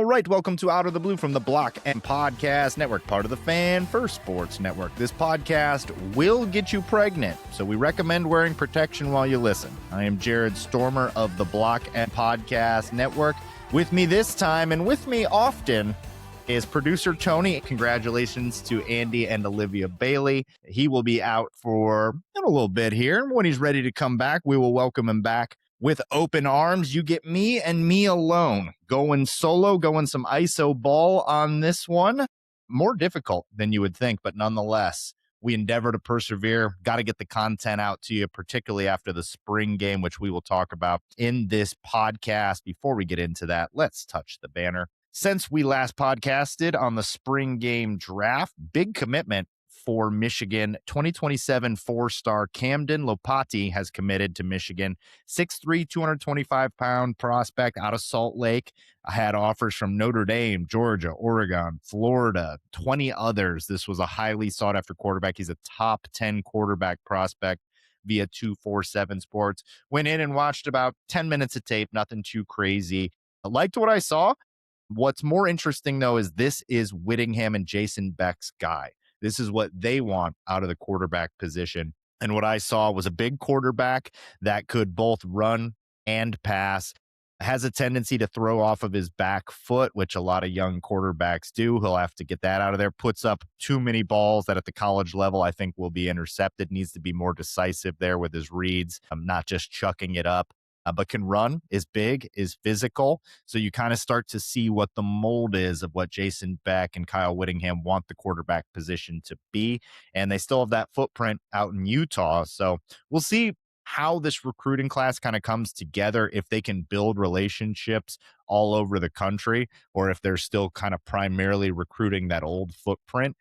right, welcome to Out of the Blue from the Block and Podcast Network, part of the Fan First Sports Network. This podcast will get you pregnant, so we recommend wearing protection while you listen. I am Jared Stormer of the Block and Podcast Network. With me this time, and with me often, is producer Tony. Congratulations to Andy and Olivia Bailey. He will be out for a little bit here. When he's ready to come back, we will welcome him back with open arms. You get me and me alone going solo, going some ISO ball on this one. More difficult than you would think, but nonetheless, we endeavor to persevere. Got to get the content out to you, particularly after the spring game, which we will talk about in this podcast. Before we get into that, let's touch the banner. Since we last podcasted on the spring game draft, big commitment for Michigan. 2027 four-star Camden Lopati has committed to Michigan. 6'3", 225-pound prospect out of Salt Lake. I had offers from Notre Dame, Georgia, Oregon, Florida, 20 others. This was a highly sought-after quarterback. He's a top 10 quarterback prospect via 247 Sports. Went in and watched about 10 minutes of tape, nothing too crazy. I liked what I saw. What's more interesting, though, is this is Whittingham and Jason Beck's guy. This is what they want out of the quarterback position. And what I saw was a big quarterback that could both run and pass, has a tendency to throw off of his back foot, which a lot of young quarterbacks do. He'll have to get that out of there. Puts up too many balls that at the college level I think will be intercepted. Needs to be more decisive there with his reads, not just chucking it up. But can run, is big, is physical. So you kind of start to see what the mold is of what Jason Beck and Kyle Whittingham want the quarterback position to be. And they still have that footprint out in Utah. So we'll see how this recruiting class kind of comes together, if they can build relationships all over the country, or if they're still kind of primarily recruiting that old footprint.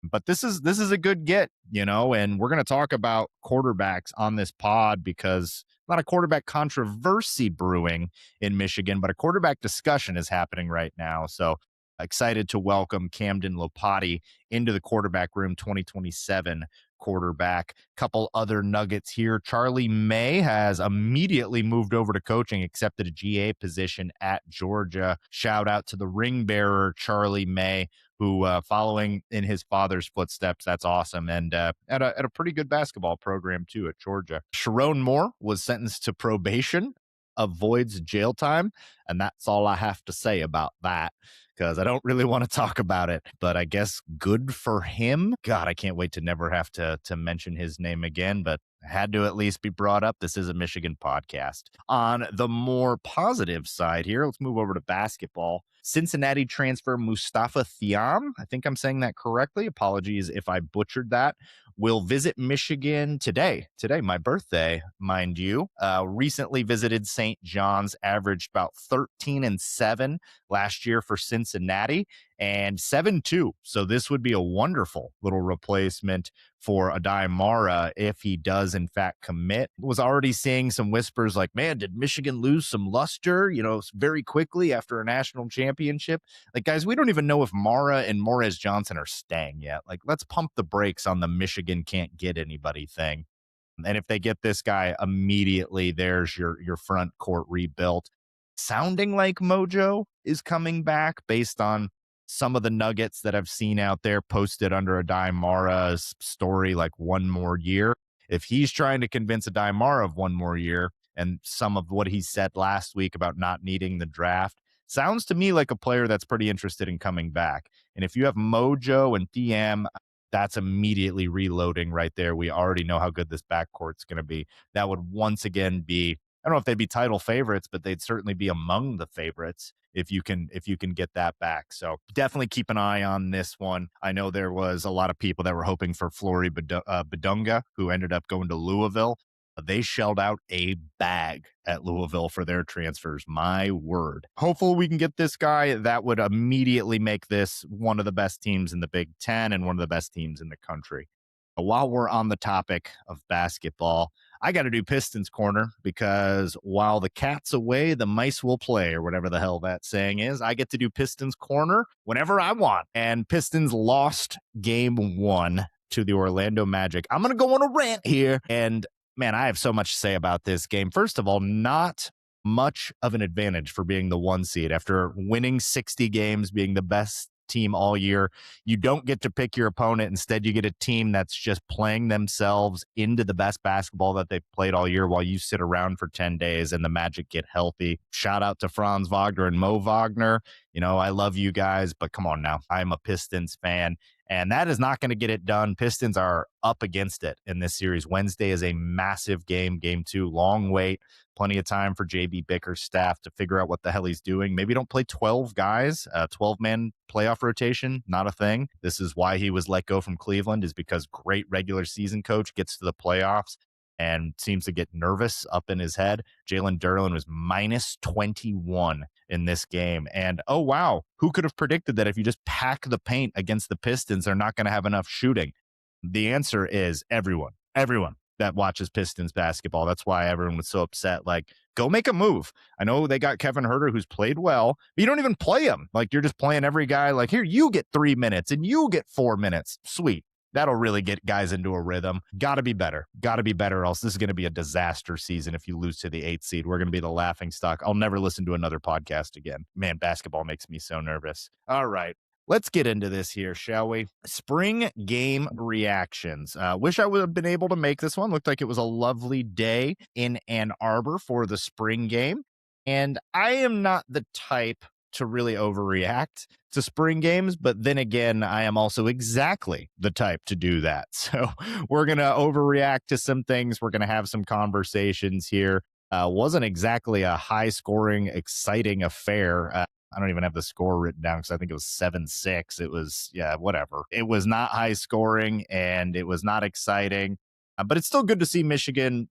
But this is a good get, and we're going to talk about quarterbacks on this pod because not a quarterback controversy brewing in Michigan, but a quarterback discussion is happening right now. So excited to welcome Camden Lopati into the quarterback room, 2027 quarterback. Couple other nuggets here. Charlie May has immediately moved over to coaching, accepted a GA position at Georgia. Shout out to the ring bearer, Charlie May, who following in his father's footsteps. That's awesome. And at a pretty good basketball program, too, at Georgia. Sharon Moore was sentenced to probation, avoids jail time. And that's all I have to say about that, because I don't really want to talk about it. But I guess good for him. God, I can't wait to never have to mention his name again, but had to at least be brought up. This is a Michigan podcast. On the more positive side here, let's move over to basketball. Cincinnati transfer Mustafa Thiam, I think I'm saying that correctly. Apologies if I butchered that. Will visit Michigan today, my birthday, mind you. Recently visited St. John's, averaged about 13-7 last year for Cincinnati, and 7-2. So this would be a wonderful little replacement for Adai Mara if he does in fact commit. Was already seeing some whispers like, man, did Michigan lose some luster, very quickly after a national championship? Like, guys, we don't even know if Mara and Morez Johnson are staying yet. Like, let's pump the brakes on the Michigan can't get anybody thing. And if they get this guy immediately, there's your front court rebuilt. Sounding like Mojo is coming back based on some of the nuggets that I've seen out there posted under Adai Mara's story, like one more year. If he's trying to convince Adai Mara of one more year, and some of what he said last week about not needing the draft, sounds to me like a player that's pretty interested in coming back. And if you have Mojo and DM, that's immediately reloading right there. We already know how good this backcourt's going to be. That would once again be, I don't know if they'd be title favorites, but they'd certainly be among the favorites if you can get that back. So definitely keep an eye on this one. I know there was a lot of people that were hoping for Flory Badunga, who ended up going to Louisville. They shelled out a bag at Louisville for their transfers. My word. Hopefully we can get this guy. That would immediately make this one of the best teams in the Big Ten and one of the best teams in the country. While we're on the topic of basketball, I got to do Pistons Corner, because while the cat's away, the mice will play, or whatever the hell that saying is. I get to do Pistons Corner whenever I want. And Pistons lost game 1 to the Orlando Magic. I'm going to go on a rant here. And man, I have so much to say about this game. First of all, not much of an advantage for being the 1 seed after winning 60 games, being the best team all year. You don't get to pick your opponent. Instead, you get a team that's just playing themselves into the best basketball that they've played all year while you sit around for 10 days and the Magic get healthy. Shout out to Franz Wagner and Mo Wagner. I love you guys, but come on now. I'm a Pistons fan, and that is not going to get it done. Pistons are up against it in this series. Wednesday is a massive game, game 2, long wait. Plenty of time for JB Bicker's staff to figure out what the hell he's doing. Maybe don't play 12 guys, 12-man playoff rotation, not a thing. This is why he was let go from Cleveland, is because great regular season coach gets to the playoffs and seems to get nervous up in his head. Jalen Duren was minus 21 in this game. And, oh, wow, who could have predicted that if you just pack the paint against the Pistons, they're not going to have enough shooting? The answer is everyone that watches Pistons basketball. That's why everyone was so upset. Like, go make a move. I know they got Kevin Huerter, who's played well, but you don't even play him. Like, you're just playing every guy. Like, here, you get 3 minutes and you get 4 minutes. Sweet. That'll really get guys into a rhythm. Got to be better. Or else this is going to be a disaster season if you lose to the 8th seed. We're going to be the laughing stock. I'll never listen to another podcast again. Man, basketball makes me so nervous. All right. Let's get into this here, shall we? Spring game reactions. Wish I would have been able to make this one. Looked like it was a lovely day in Ann Arbor for the spring game. And I am not the type to really overreact to spring games, but then again, I am also exactly the type to do that. So we're going to overreact to some things. We're going to have some conversations here. Wasn't exactly a high-scoring, exciting affair. I don't even have the score written down because I think it was 7-6. It was, whatever. It was not high scoring and it was not exciting, but it's still good to see Michigan,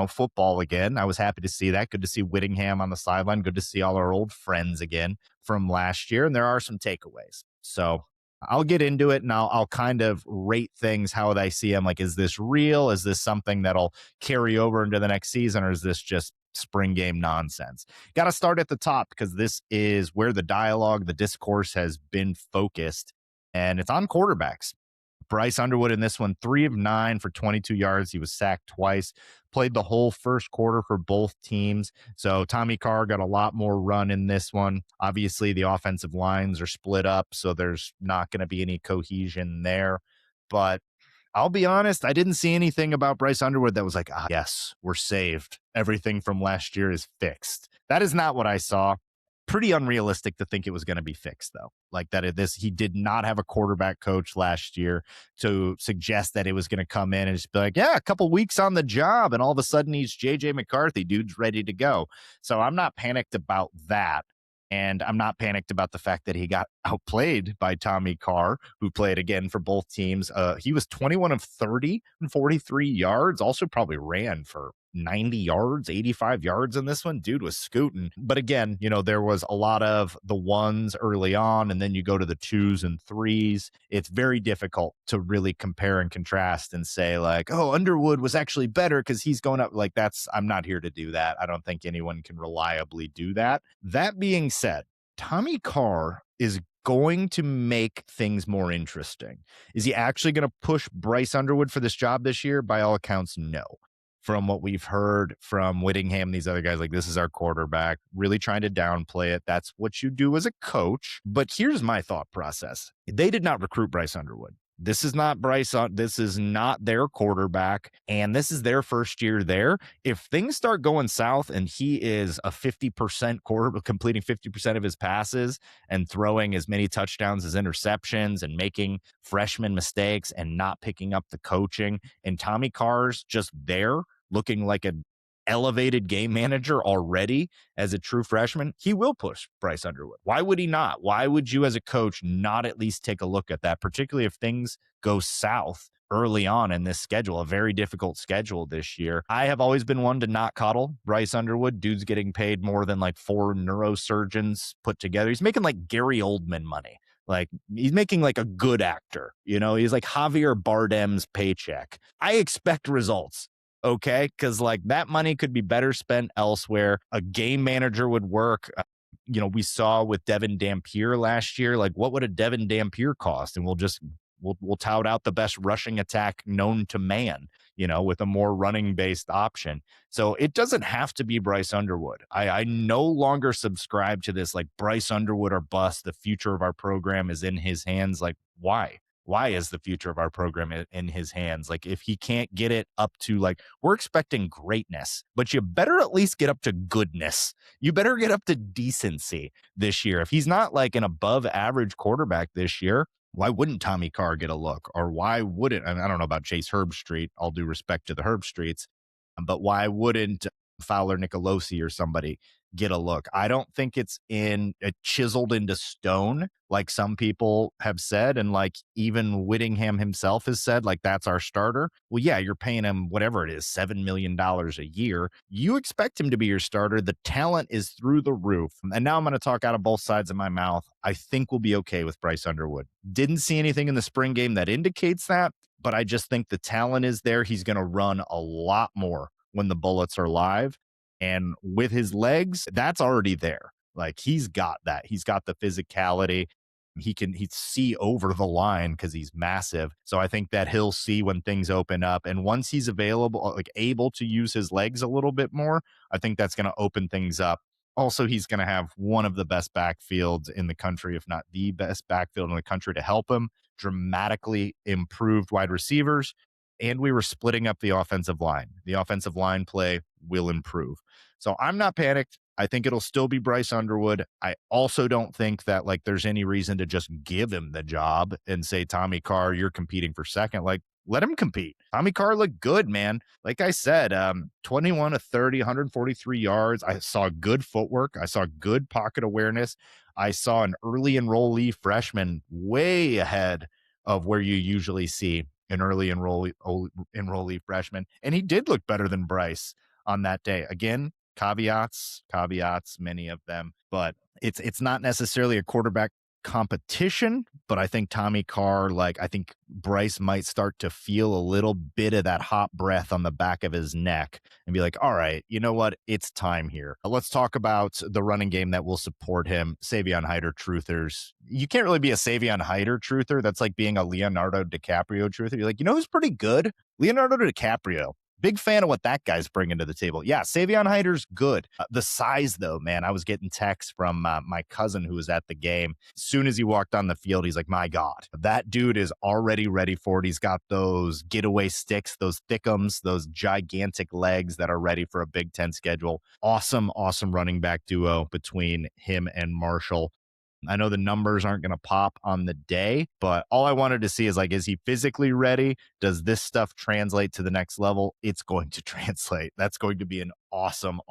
football again. I was happy to see that. Good to see Whittingham on the sideline. Good to see all our old friends again from last year. And there are some takeaways. So I'll get into it and I'll kind of rate things how I see them. Like, is this real? Is this something that'll carry over into the next season? Or is this just spring game nonsense? Got to start at the top because this is where the dialogue, the discourse has been focused, and it's on quarterbacks. Bryce Underwood in this one, 3 of 9 for 22 yards. He was sacked twice, played the whole first quarter for both teams. So Tommy Carr got a lot more run in this one. Obviously, the offensive lines are split up, so there's not going to be any cohesion there. But I'll be honest, I didn't see anything about Bryce Underwood that was like, yes, we're saved. Everything from last year is fixed. That is not what I saw. Pretty unrealistic to think it was going to be fixed, though. Like that, he did not have a quarterback coach last year to suggest that it was going to come in and just be like, yeah, a couple weeks on the job, and all of a sudden he's JJ McCarthy, dude's ready to go. So I'm not panicked about that. And I'm not panicked about the fact that he got outplayed by Tommy Carr, who played again for both teams. He was 21 of 30 and 43 yards, also probably ran for 90 yards, 85 yards in this one. Dude was scooting. But again, there was a lot of the ones early on, and then you go to the 2s and 3s. It's very difficult to really compare and contrast and say like, oh, Underwood was actually better because he's going up. Like I'm not here to do that. I don't think anyone can reliably do that. That being said, Tommy Carr is going to make things more interesting. Is he actually going to push Bryce Underwood for this job this year? By all accounts, no. From what we've heard from Whittingham, these other guys, like, this is our quarterback, really trying to downplay it. That's what you do as a coach. But here's my thought process. They did not recruit Bryce Underwood. This is not Bryce. This is not their quarterback. And this is their first year there. If things start going south and he is a 50% quarterback, completing 50% of his passes and throwing as many touchdowns as interceptions and making freshman mistakes and not picking up the coaching, and Tommy Carr's just there looking like an elevated game manager already as a true freshman, he will push Bryce Underwood. Why would he not? Why would you as a coach not at least take a look at that, particularly if things go south early on in this schedule, a very difficult schedule this year? I have always been one to not coddle Bryce Underwood. Dude's getting paid more than like 4 neurosurgeons put together. He's making like Gary Oldman money. Like, he's making like a good actor, he's like Javier Bardem's paycheck. I expect results. Okay, because like that money could be better spent elsewhere. A game manager would work. We saw with Devin Dampier last year, like what would a Devin Dampier cost? And we'll just We'll tout out the best rushing attack known to man, with a more running based option. So it doesn't have to be Bryce Underwood. I no longer subscribe to this like Bryce Underwood or bust. The future of our program is in his hands. Like, why? Why is the future of our program in his hands? Like, if he can't get it up to, like, we're expecting greatness, but you better at least get up to goodness. You better get up to decency this year. If he's not like an above average quarterback this year, why wouldn't Tommy Carr get a look? Or why wouldn't, and I don't know about Chase Herbstreit, all due respect to the Herbstreits, but why wouldn't Fowler Nicolosi or somebody get a look? I don't think it's chiseled into stone like some people have said, and like even Whittingham himself has said, like, that's our starter. Well, yeah, you're paying him whatever it is, $7 million a year. You expect him to be your starter. The talent is through the roof. And now I'm going to talk out of both sides of my mouth. I think we'll be okay with Bryce Underwood. Didn't see anything in the spring game that indicates that, but I just think the talent is there. He's going to run a lot more when the bullets are live. And with his legs, that's already there. Like, he's got that. He's got the physicality. He'd see over the line because he's massive. So I think that he'll see when things open up. And once he's available, like able to use his legs a little bit more, I think that's going to open things up. Also, he's going to have one of the best backfields in the country, if not the best backfield in the country to help him. Dramatically improved wide receivers. And we were splitting up the offensive line. The offensive line play will improve. So I'm not panicked. I think it'll still be Bryce Underwood. I also don't think that like there's any reason to just give him the job and say, Tommy Carr, you're competing for second. Like, let him compete. Tommy Carr looked good, man. Like I said, 21 to 30, 143 yards. I saw good footwork. I saw good pocket awareness. I saw an early enrollee freshman way ahead of where you usually see an early enrollee freshman. And he did look better than Bryce on that day. Again, caveats, many of them, but it's not necessarily a quarterback competition, but I think Tommy Carr, I think Bryce might start to feel a little bit of that hot breath on the back of his neck and be like, all right, you know what? It's time here. Let's talk about the running game that will support him. Savion Hyder truthers. You can't really be a Savion Hyder truther. That's like being a Leonardo DiCaprio truther. You're like, you know who's pretty good? Leonardo DiCaprio. Big fan of what that guy's bringing to the table. Yeah, Savion Hyder's good. The size, though, man, I was getting texts from my cousin who was at the game. As soon as he walked on the field, he's like, my God, that dude is already ready for it. He's got those getaway sticks, those thickums, those gigantic legs that are ready for a Big Ten schedule. Awesome running back duo between him and Marshall. I know the numbers aren't going to pop on the day, but all I wanted to see is is he physically ready? Does this stuff translate to the next level? It's going to translate. That's going to be an awesome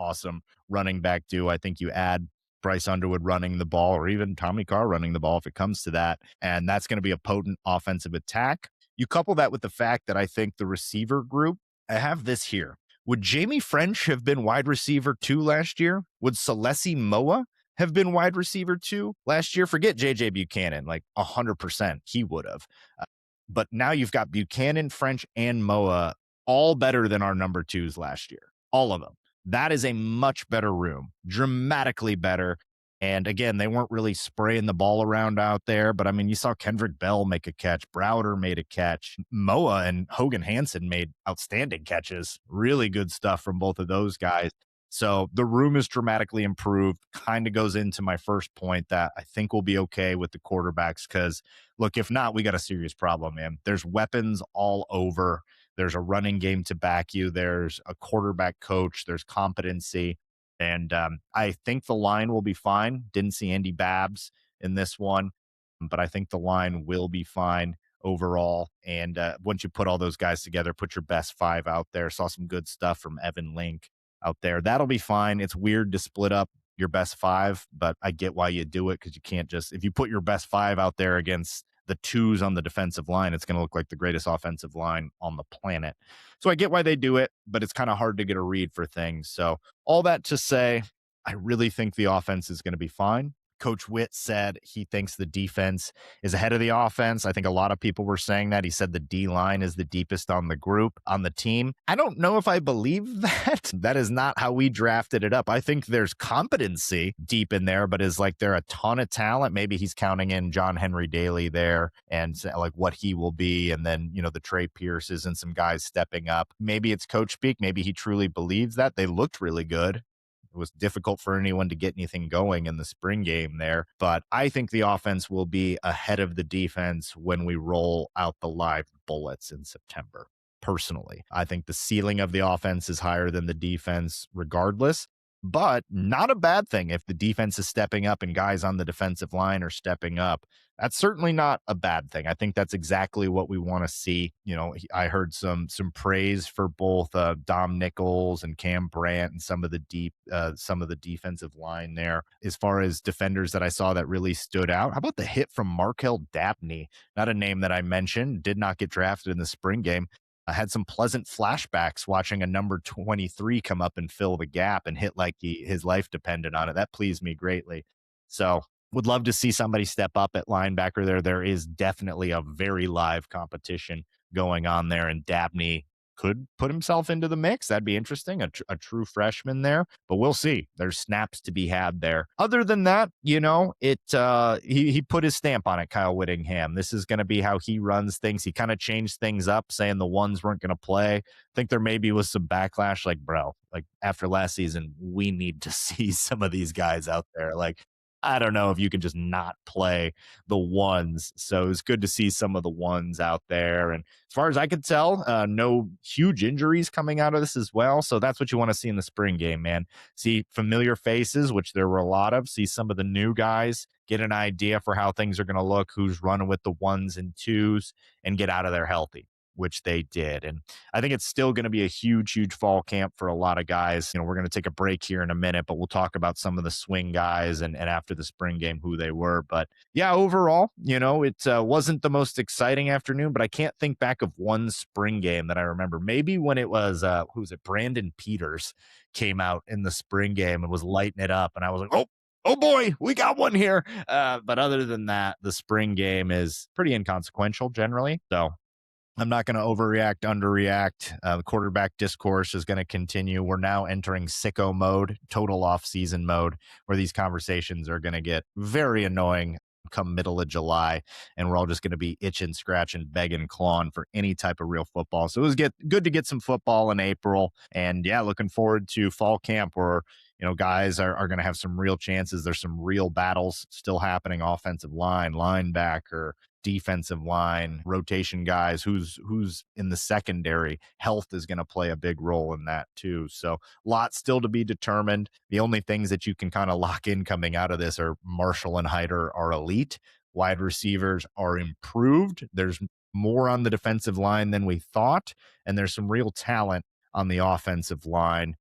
running back duo. I think you add Bryce Underwood running the ball or even Tommy Carr running the ball if it comes to that. And that's going to be a potent offensive attack. You couple that with the fact that I think the receiver group, I have this here. Would Jamie French have been wide receiver 2 last year? Would Celesi Moa have been wide receiver 2 last year? Forget JJ Buchanan, 100% he would have. But now you've got Buchanan, French, and Moa all better than our number 2s last year. All of them. That is a much better room, dramatically better. And again, they weren't really spraying the ball around out there. But I mean, you saw Kendrick Bell make a catch. Browder made a catch. Moa and Hogan Hansen made outstanding catches. Really good stuff from both of those guys. So the room is dramatically improved. Kind of goes into my first point that I think we'll be okay with the quarterbacks because, look, if not, we got a serious problem, man. There's weapons all over. There's a running game to back you. There's a quarterback coach. There's competency. And I think the line will be fine. Didn't see Andy Babs in this one, but I think the line will be fine overall. And once you put all those guys together, put your best 5 out there. Saw some good stuff from Evan Link out there. That'll be fine. It's weird to split up your best 5, but I get why you do it because you can't just, if you put your best 5 out there against the 2s on the defensive line, it's going to look like the greatest offensive line on the planet. So I get why they do it, but it's kind of hard to get a read for things. So all that to say, I really think the offense is going to be fine. Coach Witt said he thinks the defense is ahead of the offense. I think a lot of people were saying that. He said the D line is the deepest on the group, on the team. I don't know if I believe that. That is not how we drafted it up. I think there's competency deep in there, but is like there a ton of talent? Maybe he's counting in John Henry Daly there and like what he will be. And then, the Trey Pierces and some guys stepping up. Maybe it's coach speak. Maybe he truly believes that. They looked really good. It was difficult for anyone to get anything going in the spring game there. But I think the offense will be ahead of the defense when we roll out the live bullets in September. Personally, I think the ceiling of the offense is higher than the defense regardless, but not a bad thing if the defense is stepping up and guys on the defensive line are stepping up. That's certainly not a bad thing. I think that's exactly what we want to see. I heard some praise for both Dom Nichols and Cam Brandt and some of the defensive line there. As far as defenders that I saw that really stood out, how about the hit from Markel Dabney? Not a name that I mentioned, did not get drafted in the spring game. I had some pleasant flashbacks watching a number 23 come up and fill the gap and hit like his life depended on it. That pleased me greatly. So would love to see somebody step up at linebacker there. There is definitely a very live competition going on there, and Dabney could put himself into the mix. That'd be interesting. A true freshman there, but we'll see. There's snaps to be had there. Other than that, he put his stamp on it, Kyle Whittingham. This is going to be how he runs things. He kind of changed things up, saying the ones weren't going to play. I think there maybe was some backlash, like, bro, like after last season, we need to see some of these guys out there. Like, I don't know if you can just not play the ones. So it's good to see some of the ones out there. And as far as I could tell, no huge injuries coming out of this as well. So that's what you want to see in the spring game, man. See familiar faces, which there were a lot of. See some of the new guys, get an idea for how things are going to look, who's running with the ones and twos, and get out of there healthy, which they did. And I think it's still going to be a huge, huge fall camp for a lot of guys. We're going to take a break here in a minute, but we'll talk about some of the swing guys and after the spring game, who they were. But yeah, overall, it wasn't the most exciting afternoon, but I can't think back of one spring game that I remember. Maybe when it was, Brandon Peters came out in the spring game and was lighting it up. And I was like, oh boy, we got one here. But other than that, the spring game is pretty inconsequential generally. So I'm not going to overreact, underreact. The quarterback discourse is going to continue. We're now entering sicko mode, total off-season mode, where these conversations are going to get very annoying come middle of July, and we're all just going to be itching, scratching, begging, clawing for any type of real football. So it was good to get some football in April, and yeah, looking forward to fall camp where guys are going to have some real chances. There's some real battles still happening: offensive line, linebacker, defensive line, rotation guys, who's in the secondary. Health is going to play a big role in that too. So lots still to be determined. The only things that you can kind of lock in coming out of this are Marshall and Hyder are elite. Wide receivers are improved. There's more on the defensive line than we thought, and there's some real talent on the offensive line.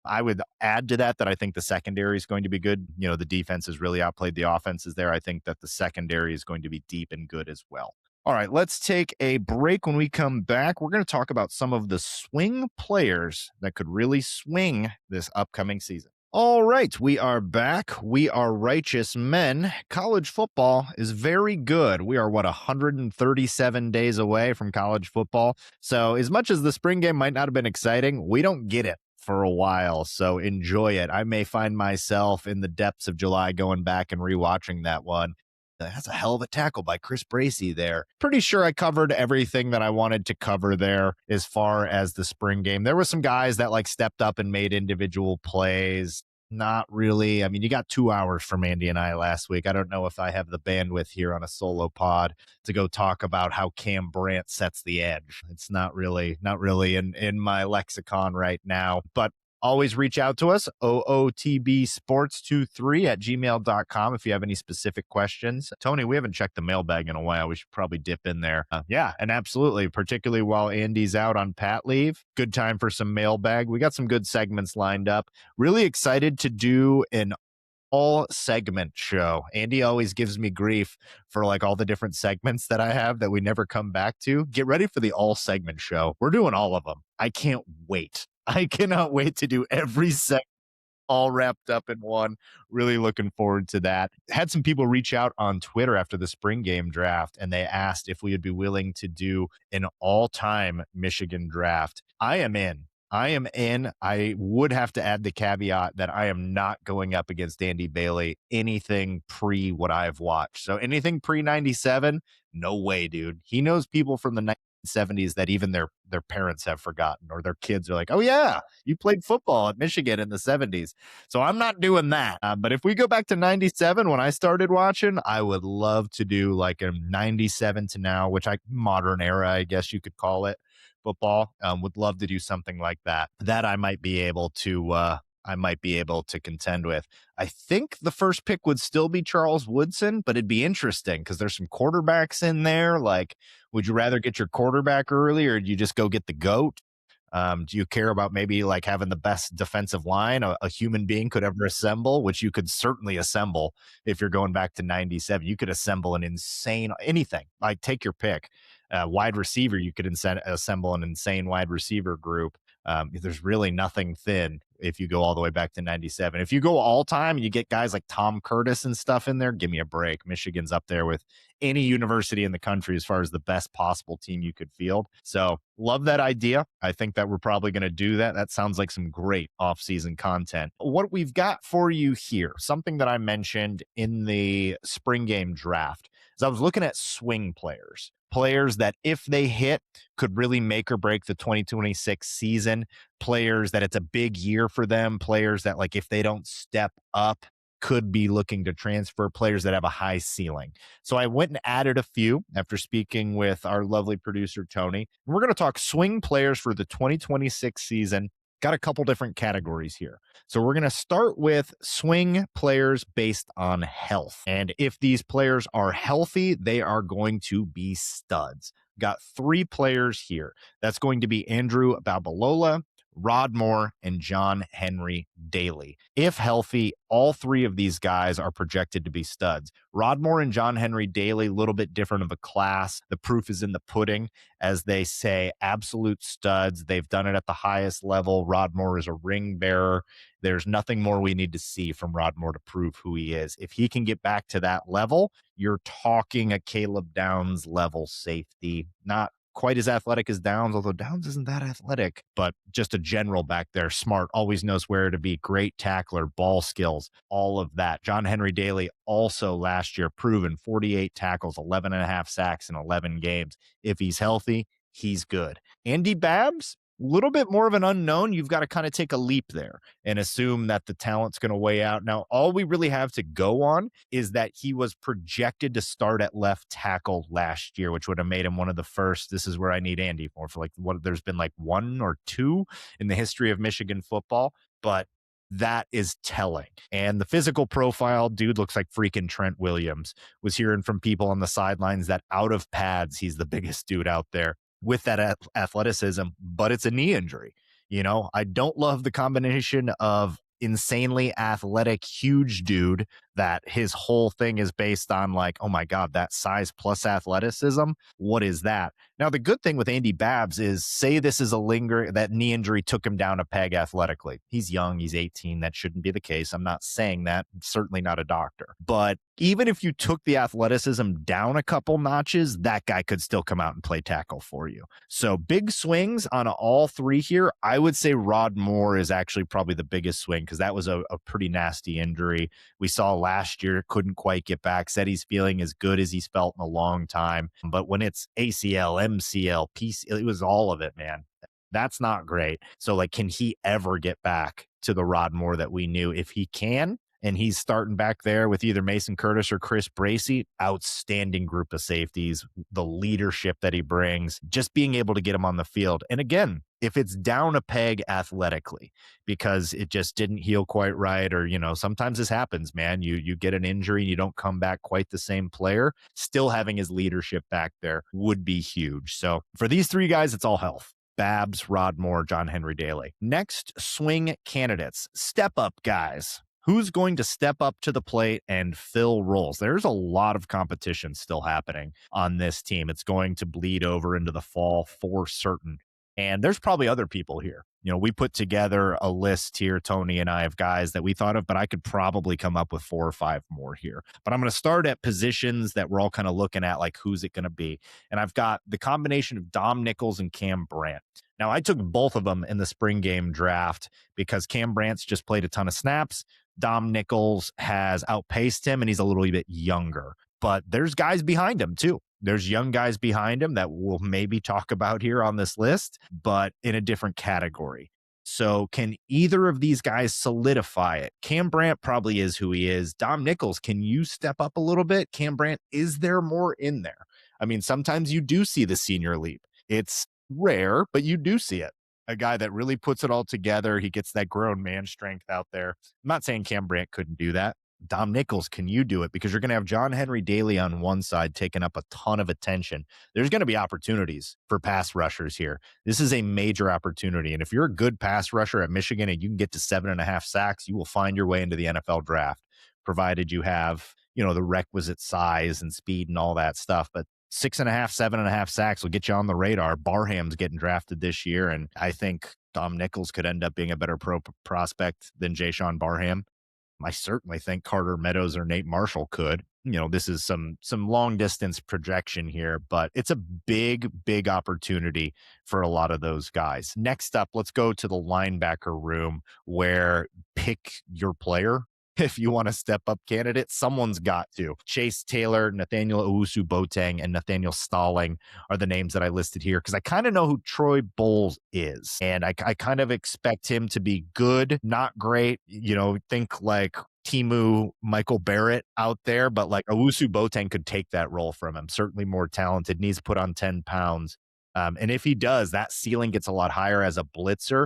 I would add to that I think the secondary is going to be good. The defense has really outplayed the offenses there. I think that the secondary is going to be deep and good as well. All right, let's take a break. When we come back, we're going to talk about some of the swing players that could really swing this upcoming season. All right, we are back. We are righteous men. College football is very good. We are, 137 days away from college football. So as much as the spring game might not have been exciting, we don't get it for a while. So enjoy it. I may find myself in the depths of July going back and rewatching that one. That's a hell of a tackle by Chris Bracey there. Pretty sure I covered everything that I wanted to cover there as far as the spring game. There were some guys that stepped up and made individual plays. Not really. I mean, you got 2 hours from Andy and I last week. I don't know if I have the bandwidth here on a solo pod to go talk about how Cam Brandt sets the edge. It's not really in my lexicon right now, but always reach out to us, ootbsports23@gmail.com, if you have any specific questions. Tony, we haven't checked the mailbag in a while. We should probably dip in there. Yeah, and absolutely, particularly while Andy's out on pat leave, good time for some mailbag. We got some good segments lined up. Really excited to do an all segment show. Andy always gives me grief for all the different segments that I have that we never come back to. Get ready for the all segment show. We're doing all of them. I can't wait. I cannot wait to do every segment all wrapped up in one. Really looking forward to that. Had some people reach out on Twitter after the spring game draft, and they asked if we would be willing to do an all-time Michigan draft. I am in. I am in. I would have to add the caveat that I am not going up against Andy Bailey anything pre what I've watched. So anything pre 97, no way, dude. He knows people from the 1970s that even their parents have forgotten, or their kids are like, oh yeah, you played football at Michigan in the 70s. So I'm not doing that. But if we go back to 97 when I started watching, I would love to do like a 97 to now, which I modern era, I guess you could call it, football. Would love to do something like that. That I might be able to contend with. I think the first pick would still be Charles Woodson, but it'd be interesting because there's some quarterbacks in there. Like, would you rather get your quarterback early, or do you just go get the GOAT? Do you care about maybe like having the best defensive line a human being could ever assemble, which you could certainly assemble if you're going back to 97? You could assemble an insane anything. Like, take your pick. Wide receiver, you could assemble an insane wide receiver group. There's really nothing thin if you go all the way back to 97. If you go all time and you get guys like Tom Curtis and stuff in there, give me a break. Michigan's up there with any university in the country as far as the best possible team you could field. So love that idea. I think that we're probably going to do that. That sounds like some great off-season content. What we've got for you here, something that I mentioned in the spring game draft, is I was looking at swing players that if they hit could really make or break the 2026 season, players that it's a big year for them, players that like if they don't step up could be looking to transfer, players that have a high ceiling. So I went and added a few after speaking with our lovely producer Tony. We're going to talk swing players for the 2026 season. Got a couple different categories here. So we're going to start with swing players based on health. And if these players are healthy, they are going to be studs. Got 3 players here. That's going to be Andrew Babalola, Rod Moore, and John Henry Daly. If healthy, all 3 of these guys are projected to be studs. Rod Moore and John Henry Daly, a little bit different of a class. The proof is in the pudding, as they say, absolute studs. They've done it at the highest level. Rod Moore is a ring bearer. There's nothing more we need to see from Rod Moore to prove who he is. If he can get back to that level, you're talking a Caleb Downs level safety, not quite as athletic as Downs, although Downs isn't that athletic, but just a general back there, smart, always knows where to be, great tackler, ball skills, all of that. John Henry Daly also last year proven 48 tackles, 11 and a half sacks in 11 games. If he's healthy, he's good. Andy Babs, a little bit more of an unknown. You've got to kind of take a leap there and assume that the talent's going to weigh out. Now, all we really have to go on is that he was projected to start at left tackle last year, which would have made him one of the first. This is where I need Andy for like what there's been like 1 or 2 in the history of Michigan football, but that is telling. And the physical profile, dude looks like freaking Trent Williams. Was hearing from people on the sidelines that out of pads, he's the biggest dude out there with that athleticism, but it's a knee injury. You know, I don't love the combination of insanely athletic, huge dude that his whole thing is based on like, oh my God, that size plus athleticism. What is that? Now, the good thing with Andy Babs is say this is that knee injury took him down a peg athletically. He's young. He's 18. That shouldn't be the case. I'm not saying that. Certainly not a doctor. But even if you took the athleticism down a couple notches, that guy could still come out and play tackle for you. So big swings on all 3 here. I would say Rod Moore is actually probably the biggest swing because that was a pretty nasty injury. We saw last year, couldn't quite get back, said he's feeling as good as he's felt in a long time. But when it's ACL, MCL, PC, it was all of it, man. That's not great. So like, can he ever get back to the Rod Moore that we knew? If he can, and he's starting back there with either Mason Curtis or Chris Bracey, outstanding group of safeties, the leadership that he brings, just being able to get him on the field. And again, if it's down a peg athletically because it just didn't heal quite right, or, you know, sometimes this happens, man, you get an injury and you don't come back quite the same player, still having his leadership back there would be huge. So for these 3 guys, it's all health. Babs, Rod Moore, John Henry Daly. Next, swing candidates, step up guys. Who's going to step up to the plate and fill roles? There's a lot of competition still happening on this team. It's going to bleed over into the fall for certain. And there's probably other people here. We put together a list here, Tony and I, of guys that we thought of, but I could probably come up with 4 or 5 more here. But I'm going to start at positions that we're all kind of looking at, like who's it going to be. And I've got the combination of Dom Nichols and Cam Brandt. Now, I took both of them in the spring game draft because Cam Brandt's just played a ton of snaps. Dom Nichols has outpaced him, and he's a little bit younger. But there's guys behind him, too. There's young guys behind him that we'll maybe talk about here on this list, but in a different category. So can either of these guys solidify it? Cam Brandt probably is who he is. Dom Nichols, can you step up a little bit? Cam Brandt, is there more in there? I mean, sometimes you do see the senior leap. It's rare, but you do see it. A guy that really puts it all together. He gets that grown man strength out there. I'm not saying Cam Brandt couldn't do that. Dom Nichols, can you do it? Because you're going to have John Henry Daly on one side taking up a ton of attention. There's going to be opportunities for pass rushers here. This is a major opportunity. And if you're a good pass rusher at Michigan and you can get to 7.5 sacks, you will find your way into the NFL draft, provided you have, the requisite size and speed and all that stuff. But 6.5, 7.5 sacks will get you on the radar. Barham's getting drafted this year. And I think Dom Nichols could end up being a better prospect than Jayshawn Barham. I certainly think Carter Meadows or Nate Marshall could. This is some long distance projection here, but it's a big, big opportunity for a lot of those guys. Next up, let's go to the linebacker room where pick your player. If you want a step-up candidate, someone's got to. Chase Taylor, Nathaniel Owusu-Boateng, and Nathaniel Stalling are the names that I listed here because I kind of know who Troy Bowles is, and I kind of expect him to be good, not great. Think like Timu Michael Barrett out there, but like Owusu-Boateng could take that role from him. Certainly more talented, needs to put on 10 pounds. And if he does, that ceiling gets a lot higher as a blitzer.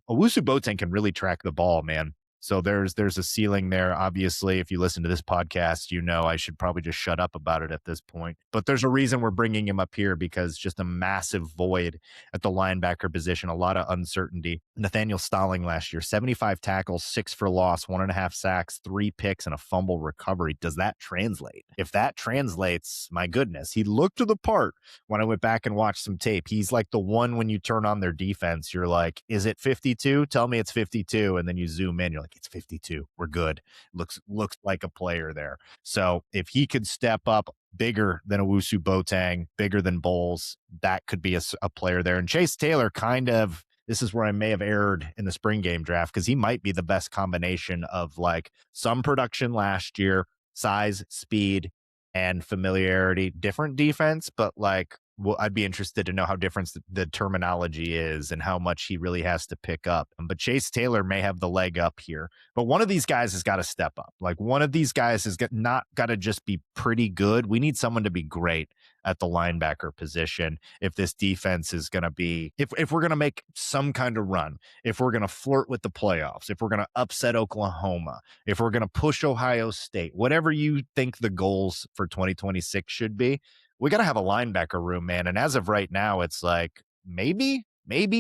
Owusu-Boateng can really track the ball, man. So there's a ceiling there. Obviously, if you listen to this podcast, I should probably just shut up about it at this point. But there's a reason we're bringing him up here because just a massive void at the linebacker position, a lot of uncertainty. Nathaniel Stalling last year, 75 tackles, 6 for loss, 1.5 sacks, 3 picks, and a fumble recovery. Does that translate? If that translates, my goodness, he looked the part when I went back and watched some tape. He's like the one when you turn on their defense, you're like, is it 52? Tell me it's 52. And then you zoom in, you're like, it's 52. We're good. Looks like a player there. So if he could step up bigger than Owusu-Boateng, bigger than Bowles, that could be a player there. And Chase Taylor this is where I may have erred in the spring game draft because he might be the best combination of like some production last year, size, speed, and familiarity. Different defense, but like, I'd be interested to know how different the terminology is and how much he really has to pick up. But Chase Taylor may have the leg up here. But one of these guys has got to step up. Like one of these guys has not got to just be pretty good. We need someone to be great at the linebacker position if this defense is going to be, if we're going to make some kind of run, if we're going to flirt with the playoffs, if we're going to upset Oklahoma, if we're going to push Ohio State, whatever you think the goals for 2026 should be, we got to have a linebacker room, man. And as of right now, it's like, maybe.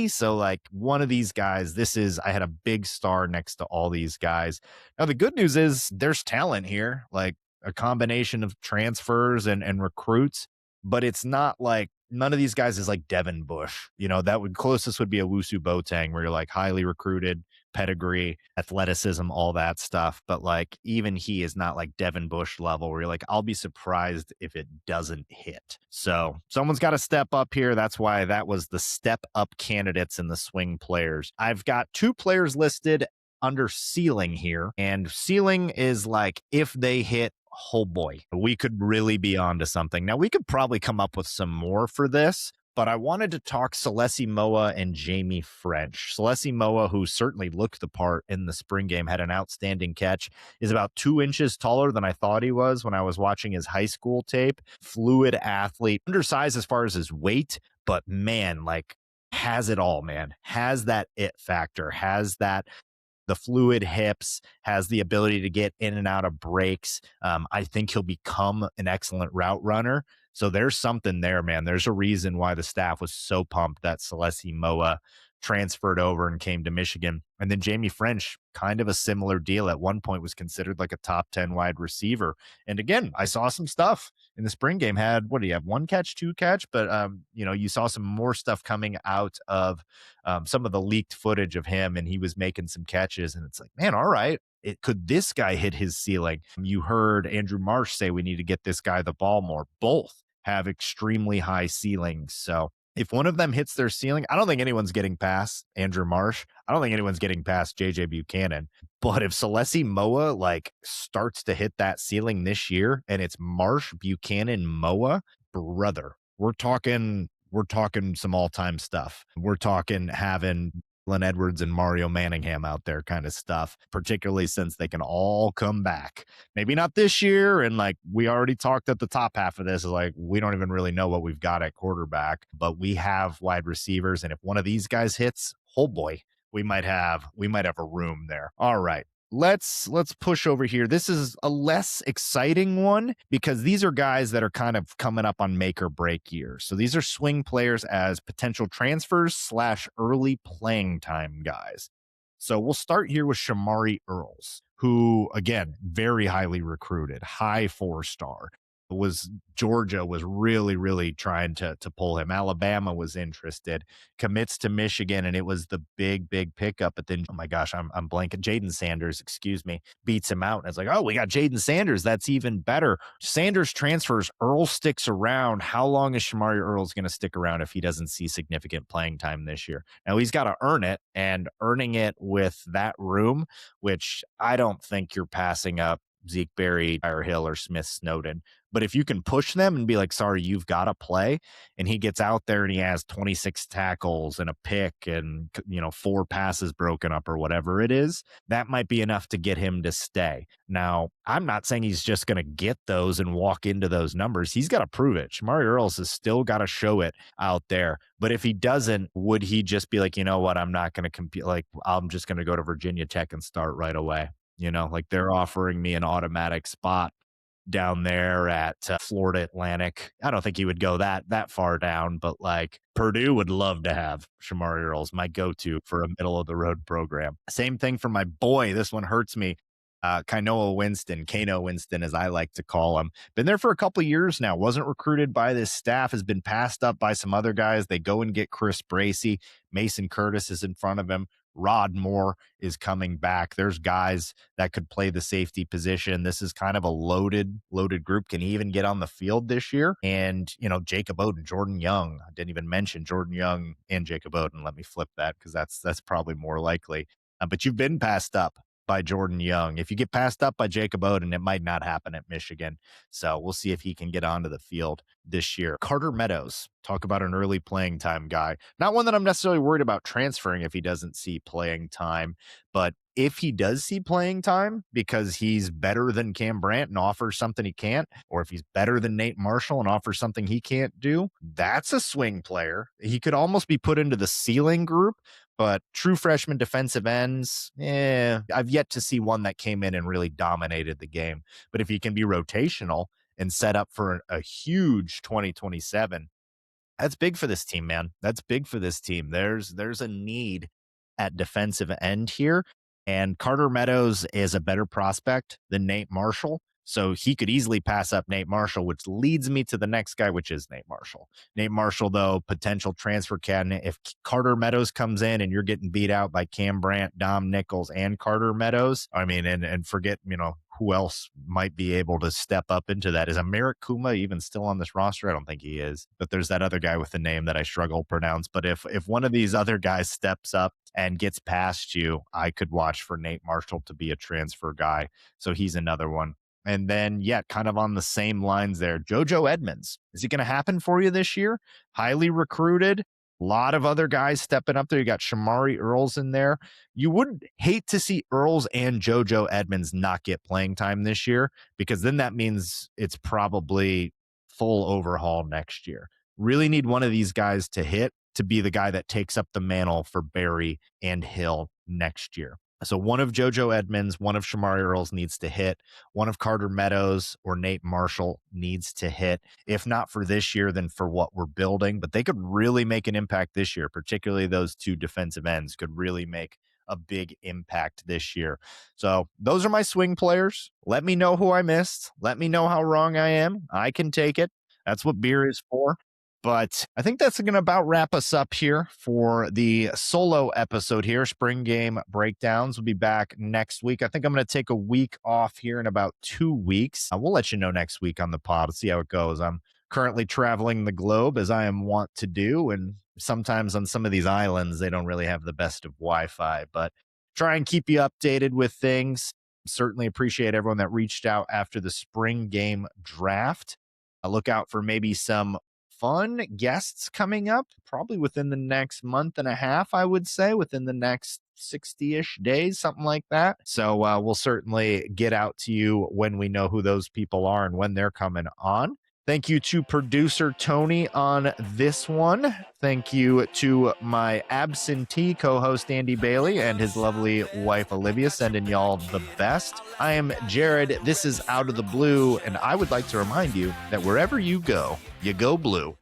So like one of these guys, I had a big star next to all these guys. Now, the good news is there's talent here, like a combination of transfers and recruits, but it's not like none of these guys is like Devin Bush. Closest would be Owusu-Boateng, where you're like highly recruited, pedigree, athleticism, all that stuff. But like even he is not like Devin Bush level where you're like, I'll be surprised if it doesn't hit. So someone's got to step up here. That's why that was the step up candidates and the swing players. I've got 2 players listed under ceiling here, and ceiling is like if they hit, oh boy, we could really be onto something. Now we could probably come up with some more for this, but I wanted to talk Celesi Moa and Jamie French. Celesi Moa, who certainly looked the part in the spring game, had an outstanding catch, is about 2 inches taller than I thought he was when I was watching his high school tape. Fluid athlete, undersized as far as his weight, but man, like has it all, man. Has that it factor, has that the fluid hips, has the ability to get in and out of breaks. I think he'll become an excellent route runner. So there's something there, man. There's a reason why the staff was so pumped that Celesi Moa transferred over and came to Michigan. And then Jamie French, kind of a similar deal. At one point was considered like a top 10 wide receiver. And again, I saw some stuff in the spring game. Had, what do you have, one catch, two catch? But you saw some more stuff coming out of some of the leaked footage of him, and he was making some catches. And it's like, man, all right. Could this guy hit his ceiling? You heard Andrew Marsh say we need to get this guy the ball more. Both have extremely high ceilings. So if one of them hits their ceiling, I don't think anyone's getting past Andrew Marsh. I don't think anyone's getting past JJ Buchanan. But if Celesi Moa starts to hit that ceiling this year, and it's Marsh, Buchanan, Moa, brother, we're talking some all-time stuff. We're talking having Len Edwards and Mario Manningham out there kind of stuff, particularly since they can all come back. Maybe not this year. And we already talked at the top half of this, is we don't even really know what we've got at quarterback, but we have wide receivers. And if one of these guys hits, oh boy, we might have a room there. All right. Let's push over here. This is a less exciting one because these are guys that are kind of coming up on make or break years. So these are swing players as potential transfers / early playing time guys. So we'll start here with Shamari Earls, who, again, very highly recruited, high 4-star. Georgia was really, really trying to pull him. Alabama was interested, commits to Michigan, and it was the big pickup. But then, oh my gosh, I'm blanking. Jaden Sanders, beats him out. And it's like, oh, we got Jaden Sanders. That's even better. Sanders transfers. Earl sticks around. How long is Shamari Earls going to stick around if he doesn't see significant playing time this year? Now, he's got to earn it, and earning it with that room, which I don't think you're passing up Zeke Berry, Tyre Hill, or Smith Snowden. But if you can push them and be like, sorry, you've got to play, and he gets out there and he has 26 tackles and a pick and 4 passes broken up or whatever it is, that might be enough to get him to stay. Now, I'm not saying he's just going to get those and walk into those numbers. He's got to prove it. Shamari Earls has still got to show it out there. But if he doesn't, would he just be like, you know what, I'm not going to compete. I'm just going to go to Virginia Tech and start right away. They're offering me an automatic spot down there at Florida Atlantic. I don't think he would go that far down, but Purdue would love to have Shamari Earls, my go-to for a middle of the road program. Same thing for my boy. This one hurts me. Kano Winston, as I like to call him. Been there for a couple of years now. Wasn't recruited by this staff, has been passed up by some other guys. They go and get Chris Bracey. Mason Curtis is in front of him. Rod Moore is coming back. There's guys that could play the safety position. This is kind of a loaded group. Can he even get on the field this year? And, Jacob Oden, Jordan Young. I didn't even mention Jordan Young and Jacob Oden. Let me flip that because that's probably more likely. But you've been passed up by Jordan Young. If you get passed up by Jacob Oden, it might not happen at Michigan. So we'll see if he can get onto the field this year. Carter Meadows, talk about an early playing time guy. Not one that I'm necessarily worried about transferring if he doesn't see playing time, but if he does see playing time because he's better than Cam Brandt and offers something he can't, or if he's better than Nate Marshall and offers something he can't do, that's a swing player. He could almost be put into the ceiling group. But true freshman defensive ends, I've yet to see one that came in and really dominated the game. But if he can be rotational and set up for a huge 2027, that's big for this team, man. That's big for this team. There's a need at defensive end here. And Carter Meadows is a better prospect than Nate Marshall. So he could easily pass up Nate Marshall, which leads me to the next guy, which is Nate Marshall. Nate Marshall, though, potential transfer candidate. If Carter Meadows comes in and you're getting beat out by Cam Brandt, Dom Nichols, and Carter Meadows, I mean, and forget, who else might be able to step up into that? Is Merrick Kuma even still on this roster? I don't think he is. But there's that other guy with the name that I struggle to pronounce. But if one of these other guys steps up and gets past you, I could watch for Nate Marshall to be a transfer guy. So he's another one. And then, kind of on the same lines there, JoJo Edmonds. Is it going to happen for you this year? Highly recruited. A lot of other guys stepping up there. You got Shamari Earls in there. You wouldn't hate to see Earls and JoJo Edmonds not get playing time this year, because then that means it's probably full overhaul next year. Really need one of these guys to hit to be the guy that takes up the mantle for Berry and Hill next year. So one of JoJo Edmonds, one of Shamari Earls needs to hit. One of Carter Meadows or Nate Marshall needs to hit. If not for this year, then for what we're building. But they could really make an impact this year, particularly those two defensive ends could really make a big impact this year. So those are my swing players. Let me know who I missed. Let me know how wrong I am. I can take it. That's what beer is for. But I think that's going to about wrap us up here for the solo episode here. Spring game breakdowns will be back next week. I think I'm going to take a week off here in about 2 weeks. We'll let you know next week on the pod. See how it goes. I'm currently traveling the globe as I am wont to do. And sometimes on some of these islands, they don't really have the best of Wi-Fi, but try and keep you updated with things. Certainly appreciate everyone that reached out after the spring game draft. I look out for maybe some fun guests coming up probably within the next month and a half, I would say, within the next 60-ish days, something like that. So we'll certainly get out to you when we know who those people are and when they're coming on. Thank you to producer Tony on this one. Thank you to my absentee co-host Andy Bailey and his lovely wife Olivia, sending y'all the best. I am Jared. This is Out of the Blue, and I would like to remind you that wherever you go blue.